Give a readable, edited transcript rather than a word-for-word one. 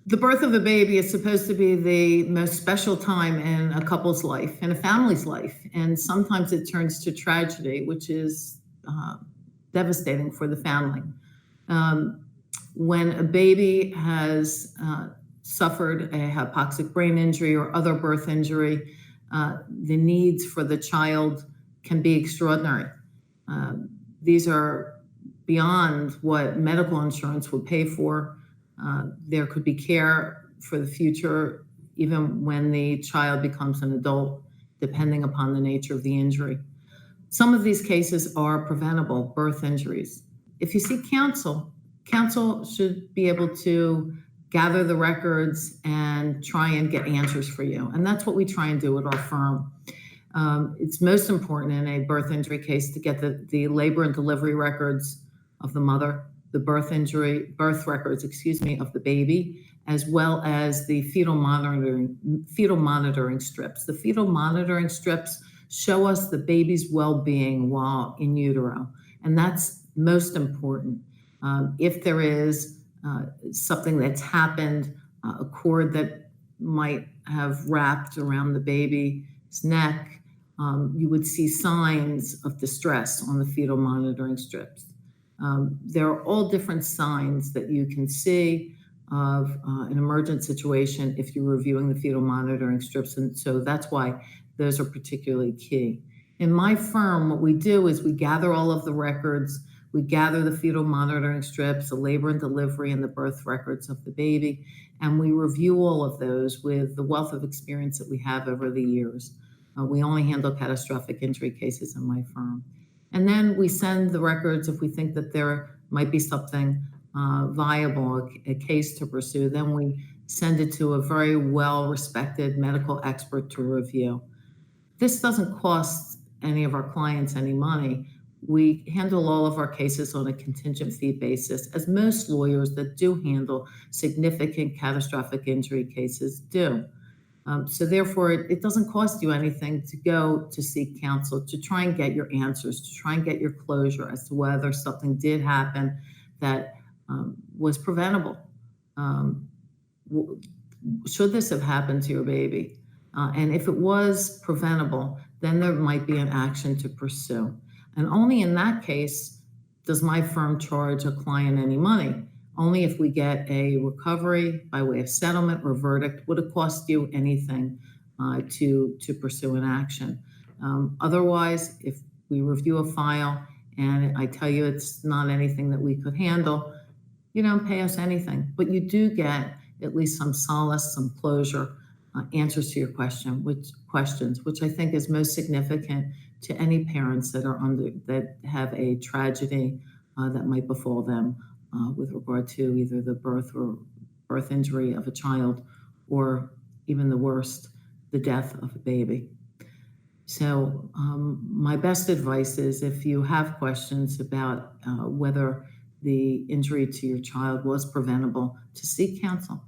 The birth of a baby is supposed to be the most special time in a couple's life, in a family's life, and sometimes it turns to tragedy, which is devastating for the family. When a baby has suffered a hypoxic brain injury or other birth injury, the needs for the child can be extraordinary. These are beyond what medical insurance would pay for. There could be care for the future, even when the child becomes an adult, depending upon the nature of the injury. Some of these cases are preventable birth injuries. If you seek counsel, counsel should be able to gather the records and try and get answers for you. And that's what we try and do at our firm. It's most important in a birth injury case to get the labor and delivery records of the mother, the birth records, of the baby, as well as the fetal monitoring strips. The fetal monitoring strips show us the baby's well-being while in utero, and that's most important. If there is something that's happened, a cord that might have wrapped around the baby's neck, you would see signs of distress on the fetal monitoring strips. There are all different signs that you can see of an emergent situation if you're reviewing the fetal monitoring strips, and so that's why those are particularly key. In my firm, what we do is we gather all of the records. We gather the fetal monitoring strips, the labor and delivery, and the birth records of the baby, and we review all of those with the wealth of experience that we have over the years. We only handle catastrophic injury cases in my firm. And then we send the records if we think that there might be something viable, a case to pursue. Then we send it to a very well-respected medical expert to review. This doesn't cost any of our clients any money. We handle all of our cases on a contingent fee basis, as most lawyers that do handle significant catastrophic injury cases do. So therefore, it doesn't cost you anything to go to seek counsel, to try and get your answers, to try and get your closure as to whether something did happen that was preventable. Should this have happened to your baby? And if it was preventable, then there might be an action to pursue. And only in that case does my firm charge a client any money. Only if we get a recovery by way of settlement or verdict would it cost you anything to pursue an action. Otherwise, if we review a file and I tell you it's not anything that we could handle, you don't pay us anything. But you do get at least some solace, some closure, answers to your questions, which I think is most significant to any parents that have a tragedy that might befall them with regard to either the birth injury of a child, or even the worst, the death of a baby. So my best advice is, if you have questions about whether the injury to your child was preventable, to seek counsel.